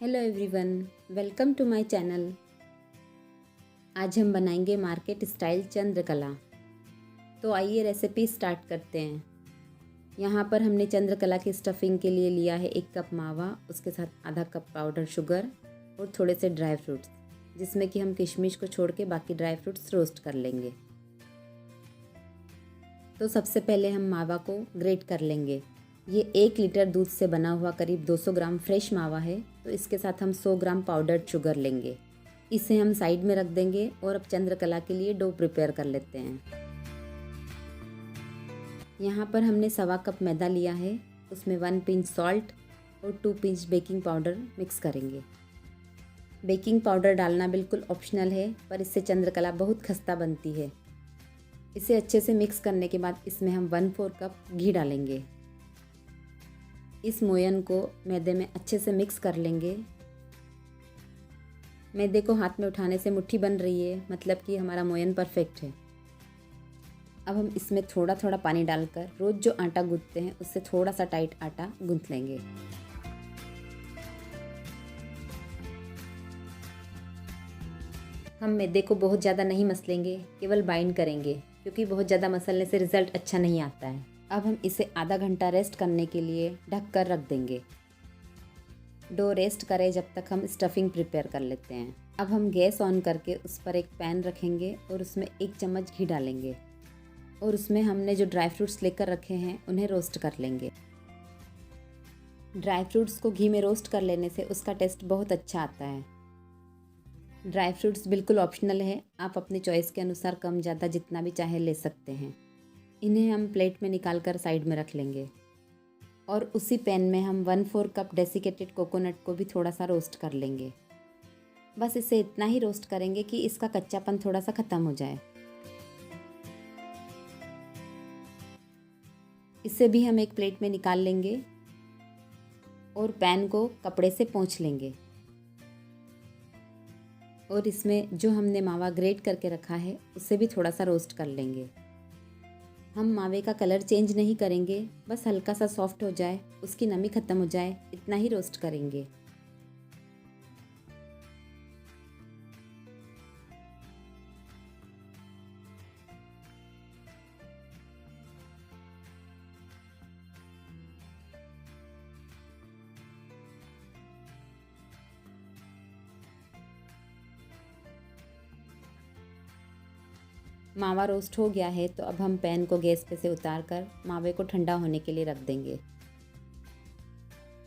Hello everyone, welcome to my channel. आज हम बनाएंगे मार्केट स्टाइल चंद्रकला। तो आइए रेसिपी स्टार्ट करते हैं। यहाँ पर हमने चंद्रकला की स्टफिंग के लिए लिया है 1 कप मावा, उसके साथ आधा कप पाउडर शुगर और थोड़े से ड्राई फ्रूट्स, जिसमें कि हम किशमिश को छोड़ के बाकी ड्राई फ्रूट्स रोस्ट कर लेंगे। तो सबसे पहले हम मावा को ग्रेट कर लेंगे। ये 1 लीटर दूध से बना हुआ करीब 200 ग्राम फ्रेश मावा है, तो इसके साथ हम 100 ग्राम पाउडर्ड शुगर लेंगे। इसे हम साइड में रख देंगे और अब चंद्रकला के लिए डो प्रिपेयर कर लेते हैं। यहाँ पर हमने 1.25 कप मैदा लिया है, उसमें 1 पिंच सॉल्ट और 2 पिंच बेकिंग पाउडर मिक्स करेंगे। बेकिंग पाउडर डालना बिल्कुल ऑप्शनल है, पर इससे चंद्रकला बहुत खस्ता बनती है। इसे अच्छे से मिक्स करने के बाद इसमें हम 1/4 कप घी डालेंगे। इस मोयन को मैदे में अच्छे से मिक्स कर लेंगे। मैदे को हाथ में उठाने से मुट्ठी बन रही है, मतलब कि हमारा मोयन परफेक्ट है। अब हम इसमें थोड़ा थोड़ा पानी डालकर रोज़ जो आटा गूंथते हैं उससे थोड़ा सा टाइट आटा गूंथ लेंगे। हम मैदे को बहुत ज़्यादा नहीं मसलेंगे, केवल बाइंड करेंगे, क्योंकि बहुत ज़्यादा मसलने से रिज़ल्ट अच्छा नहीं आता है। अब हम इसे आधा घंटा रेस्ट करने के लिए ढक कर रख देंगे। डो रेस्ट करे जब तक हम स्टफिंग प्रिपेयर कर लेते हैं। अब हम गैस ऑन करके उस पर एक पैन रखेंगे और उसमें 1 चम्मच घी डालेंगे और उसमें हमने जो ड्राई फ्रूट्स लेकर रखे हैं उन्हें रोस्ट कर लेंगे। ड्राई फ्रूट्स को घी में रोस्ट कर लेने से उसका टेस्ट बहुत अच्छा आता है। ड्राई फ्रूट्स बिल्कुल ऑप्शनल है, आप अपनी चॉइस के अनुसार कम ज़्यादा जितना भी चाहे ले सकते हैं। इन्हें हम प्लेट में निकाल कर साइड में रख लेंगे और उसी पैन में हम 1/4 कप डेसिकेटेड कोकोनट को भी थोड़ा सा रोस्ट कर लेंगे। बस इसे इतना ही रोस्ट करेंगे कि इसका कच्चापन थोड़ा सा ख़त्म हो जाए। इसे भी हम एक प्लेट में निकाल लेंगे और पैन को कपड़े से पोंछ लेंगे और इसमें जो हमने मावा ग्रेट करके रखा है उसे भी थोड़ा सा रोस्ट कर लेंगे। हम मावे का कलर चेंज नहीं करेंगे, बस हल्का सा सॉफ्ट हो जाए, उसकी नमी ख़त्म हो जाए, इतना ही रोस्ट करेंगे। मावा रोस्ट हो गया है, तो अब हम पैन को गैस पे से उतार कर मावे को ठंडा होने के लिए रख देंगे।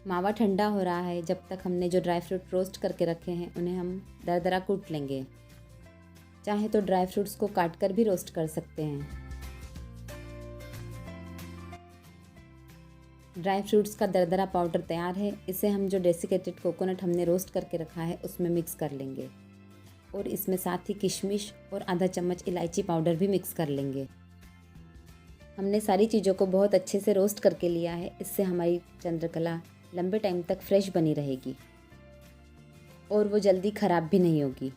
मावा ठंडा हो रहा है, जब तक हमने जो ड्राई फ्रूट रोस्ट करके रखे हैं उन्हें हम दरदरा कूट लेंगे। चाहे तो ड्राई फ्रूट्स को काट कर भी रोस्ट कर सकते हैं। ड्राई फ्रूट्स का दरदरा पाउडर तैयार है। इसे हम जो डेसिकेटेड कोकोनट हमने रोस्ट करके रखा है उसमें मिक्स कर लेंगे और इसमें साथ ही किशमिश और आधा चम्मच इलायची पाउडर भी मिक्स कर लेंगे। हमने सारी चीज़ों को बहुत अच्छे से रोस्ट करके लिया है, इससे हमारी चंद्रकला लंबे टाइम तक फ्रेश बनी रहेगी और वो जल्दी ख़राब भी नहीं होगी।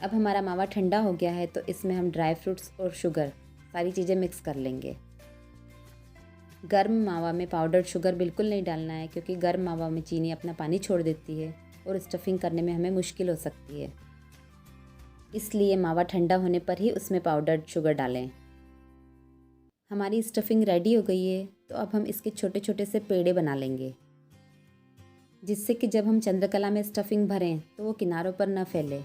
अब हमारा मावा ठंडा हो गया है, तो इसमें हम ड्राई फ्रूट्स और शुगर सारी चीज़ें मिक्स कर लेंगे। गर्म मावा में पाउडर्ड शुगर बिल्कुल नहीं डालना है, क्योंकि गर्म मावा में चीनी अपना पानी छोड़ देती है और स्टफिंग करने में हमें मुश्किल हो सकती है। इसलिए मावा ठंडा होने पर ही उसमें पाउडर्ड शुगर डालें। हमारी स्टफिंग रेडी हो गई है, तो अब हम इसके छोटे छोटे से पेड़े बना लेंगे, जिससे कि जब हम चंद्रकला में स्टफिंग भरें तो वो किनारों पर न फैले।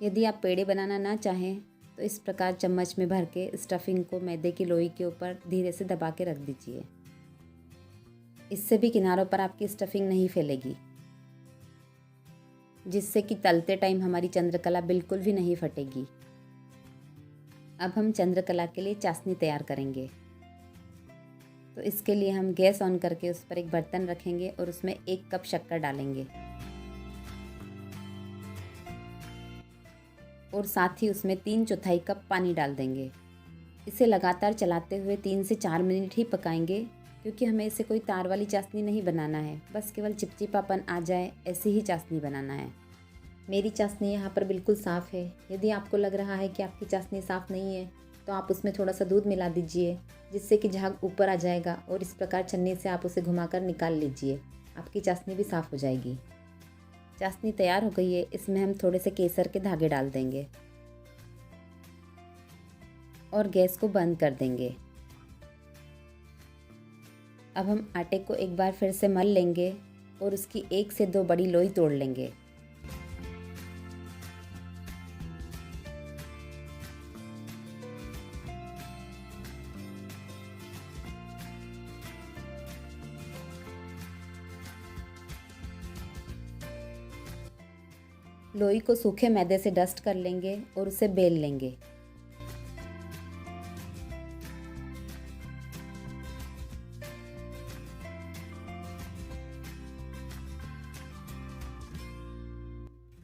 यदि आप पेड़े बनाना ना चाहें तो इस प्रकार चम्मच में भर के स्टफिंग को मैदे की लोई के ऊपर धीरे से दबा के रख दीजिए। इससे भी किनारों पर आपकी स्टफिंग नहीं फैलेगी, जिससे कि तलते टाइम हमारी चंद्रकला बिल्कुल भी नहीं फटेगी। अब हम चंद्रकला के लिए चाशनी तैयार करेंगे। तो इसके लिए हम गैस ऑन करके उस पर एक बर्तन रखेंगे और उसमें 1 कप शक्कर डालेंगे और साथ ही उसमें 3/4 कप पानी डाल देंगे। इसे लगातार चलाते हुए 3 से 4 मिनट ही पकाएंगे, क्योंकि हमें इसे कोई तार वाली चाशनी नहीं बनाना है, बस केवल चिपचिपापन आ जाए ऐसी ही चाशनी बनाना है। मेरी चाशनी यहाँ पर बिल्कुल साफ़ है। यदि आपको लग रहा है कि आपकी चाशनी साफ़ नहीं है तो आप उसमें थोड़ा सा दूध मिला दीजिए, जिससे कि झाग ऊपर आ जाएगा और इस प्रकार छन्नी से आप उसे घुमाकर निकाल लीजिए। आपकी चाशनी भी साफ़ हो जाएगी। चाशनी तैयार हो गई है। इसमें हम थोड़े से केसर के धागे डाल देंगे और गैस को बंद कर देंगे। अब हम आटे को एक बार फिर से मल लेंगे और उसकी 1 से 2 बड़ी लोई तोड़ लेंगे। लोई को सूखे मैदे से डस्ट कर लेंगे और उसे बेल लेंगे।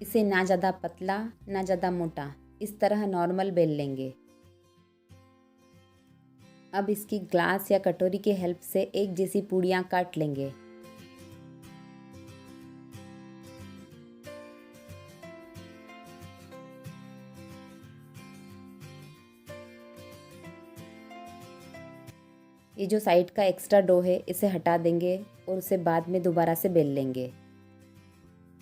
इसे ना ज़्यादा पतला ना ज़्यादा मोटा, इस तरह नॉर्मल बेल लेंगे। अब इसकी ग्लास या कटोरी की हेल्प से एक जैसी पूड़ियाँ काट लेंगे। ये जो साइड का एक्स्ट्रा डो है इसे हटा देंगे और उसे बाद में दोबारा से बेल लेंगे।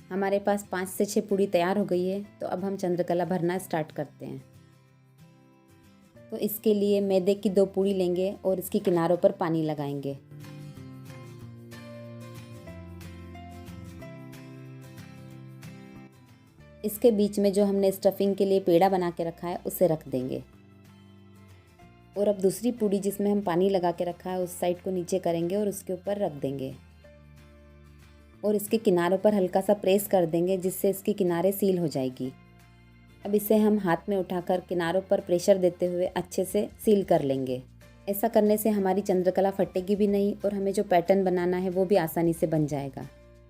हमारे पास 5 से 6 पूड़ी तैयार हो गई है, तो अब हम चंद्रकला भरना स्टार्ट करते हैं। तो इसके लिए मैदे की 2 पूड़ी लेंगे और इसकी किनारों पर पानी लगाएंगे। इसके बीच में जो हमने स्टफिंग के लिए पेड़ा बना के रखा है उसे रख देंगे। और अब दूसरी पूड़ी जिसमें हम पानी लगा के रखा है उस साइड को नीचे करेंगे और उसके ऊपर रख देंगे और इसके किनारों पर हल्का सा प्रेस कर देंगे, जिससे इसकी किनारे सील हो जाएगी। अब इसे हम हाथ में उठाकर किनारों पर प्रेशर देते हुए अच्छे से सील कर लेंगे। ऐसा करने से हमारी चंद्रकला फटेगी भी नहीं और हमें जो पैटर्न बनाना है वो भी आसानी से बन जाएगा।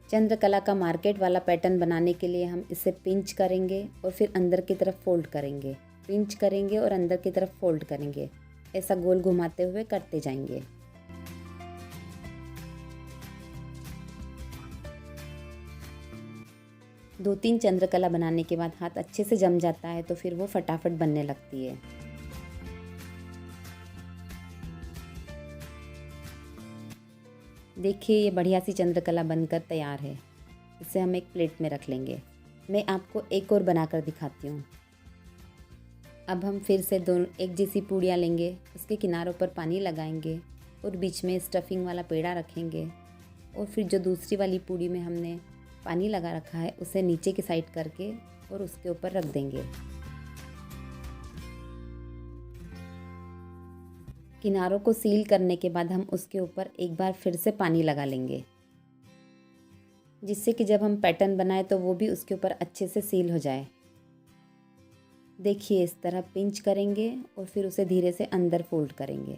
चंद्रकला का मार्केट वाला पैटर्न बनाने के लिए हम इसे पिंच करेंगे और फिर अंदर की तरफ फोल्ड करेंगे, पिंच करेंगे और अंदर की तरफ फोल्ड करेंगे। ऐसा गोल घुमाते हुए करते जाएंगे। दो तीन चंद्रकला बनाने के बाद हाथ अच्छे से जम जाता है तो फिर वो फटाफट बनने लगती है। देखिए ये बढ़िया सी चंद्रकला बनकर तैयार है। इसे हम एक प्लेट में रख लेंगे। मैं आपको एक और बनाकर दिखाती हूँ। अब हम फिर से दोनों एक जैसी पूड़ियाँ लेंगे, उसके किनारों पर पानी लगाएंगे और बीच में स्टफिंग वाला पेड़ा रखेंगे और फिर जो दूसरी वाली पूड़ी में हमने पानी लगा रखा है उसे नीचे की साइड करके और उसके ऊपर रख देंगे। किनारों को सील करने के बाद हम उसके ऊपर एक बार फिर से पानी लगा लेंगे, जिससे कि जब हम पैटर्न बनाए तो वो भी उसके ऊपर अच्छे से सील हो जाए। देखिए इस तरह पिंच करेंगे और फिर उसे धीरे से अंदर फोल्ड करेंगे,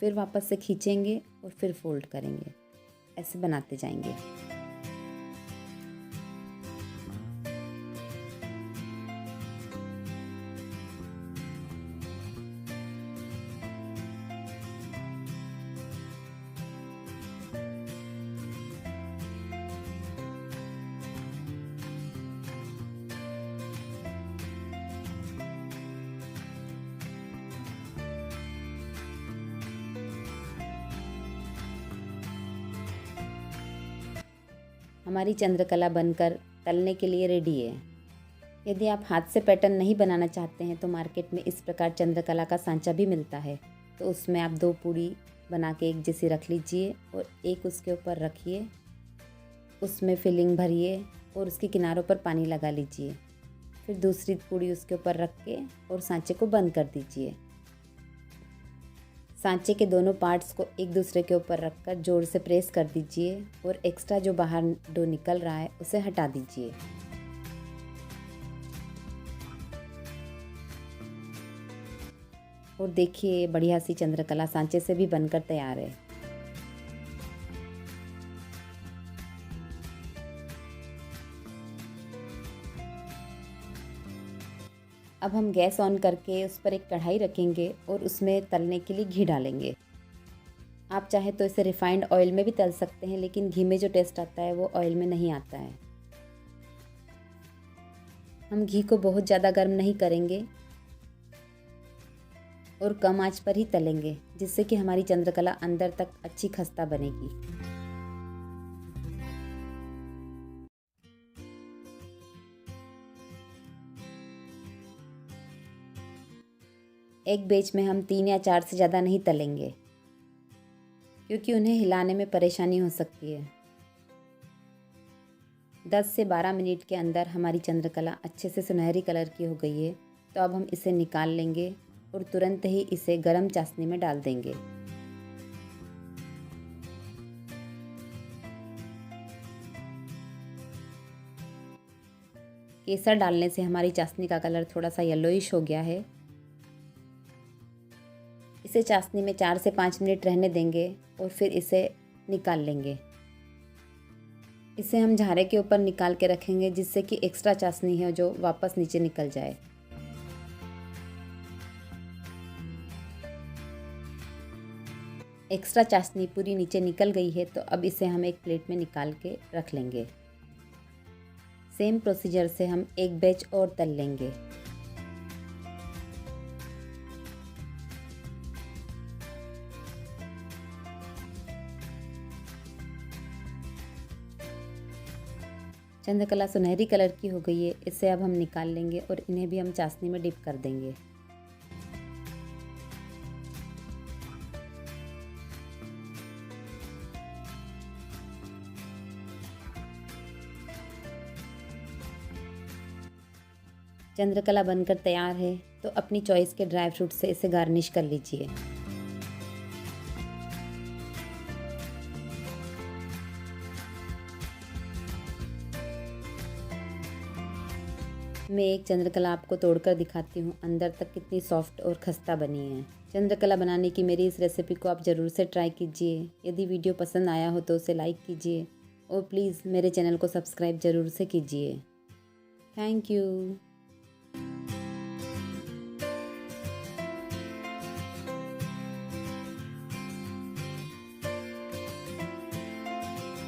फिर वापस से खींचेंगे और फिर फोल्ड करेंगे। ऐसे बनाते जाएंगे। हमारी चंद्रकला बनकर तलने के लिए रेडी है। यदि आप हाथ से पैटर्न नहीं बनाना चाहते हैं तो मार्केट में इस प्रकार चंद्रकला का सांचा भी मिलता है, तो उसमें आप 2 पूड़ी बना के एक जैसी रख लीजिए और एक उसके ऊपर रखिए, उसमें फिलिंग भरिए और उसके किनारों पर पानी लगा लीजिए। फिर दूसरी पूड़ी उसके ऊपर रख के और सांचे को बंद कर दीजिए। सांचे के दोनों पार्ट्स को एक दूसरे के ऊपर रखकर जोर से प्रेस कर दीजिए और एक्स्ट्रा जो बाहर डो निकल रहा है उसे हटा दीजिए। और देखिए बढ़िया सी चंद्रकला सांचे से भी बनकर तैयार है। अब हम गैस ऑन करके उस पर एक कढ़ाई रखेंगे और उसमें तलने के लिए घी डालेंगे। आप चाहे तो इसे रिफाइंड ऑयल में भी तल सकते हैं, लेकिन घी में जो टेस्ट आता है वो ऑयल में नहीं आता है। हम घी को बहुत ज़्यादा गर्म नहीं करेंगे और कम आंच पर ही तलेंगे, जिससे कि हमारी चंद्रकला अंदर तक अच्छी खस्ता बनेगी। एक बैच में हम 3 या 4 से ज़्यादा नहीं तलेंगे, क्योंकि उन्हें हिलाने में परेशानी हो सकती है। 10 से 12 मिनट के अंदर हमारी चंद्रकला अच्छे से सुनहरी कलर की हो गई है। तो अब हम इसे निकाल लेंगे और तुरंत ही इसे गरम चाशनी में डाल देंगे। केसर डालने से हमारी चाशनी का कलर थोड़ा सा येलोइश हो गया है। इसे चाशनी में 4 से 5 मिनट रहने देंगे और फिर इसे निकाल लेंगे। इसे हम झारे के ऊपर निकाल के रखेंगे, जिससे कि एक्स्ट्रा चाशनी है जो वापस नीचे निकल जाए। एक्स्ट्रा चाशनी पूरी नीचे निकल गई है, तो अब इसे हम एक प्लेट में निकाल के रख लेंगे। सेम प्रोसीजर से हम एक बैच और तल लेंगे। चंद्रकला सुनहरी कलर की हो गई है। इसे अब हम निकाल लेंगे और इन्हें भी हम चाशनी में डिप कर देंगे। चंद्रकला बनकर तैयार है, तो अपनी चॉइस के ड्राई फ्रूट से इसे गार्निश कर लीजिए। मैं एक चंद्रकला आपको तोड़कर दिखाती हूँ, अंदर तक कितनी सॉफ्ट और खस्ता बनी है। चंद्रकला बनाने की मेरी इस रेसिपी को आप ज़रूर से ट्राई कीजिए। यदि वीडियो पसंद आया हो तो उसे लाइक कीजिए और प्लीज़ मेरे चैनल को सब्सक्राइब ज़रूर से कीजिए। Thank you.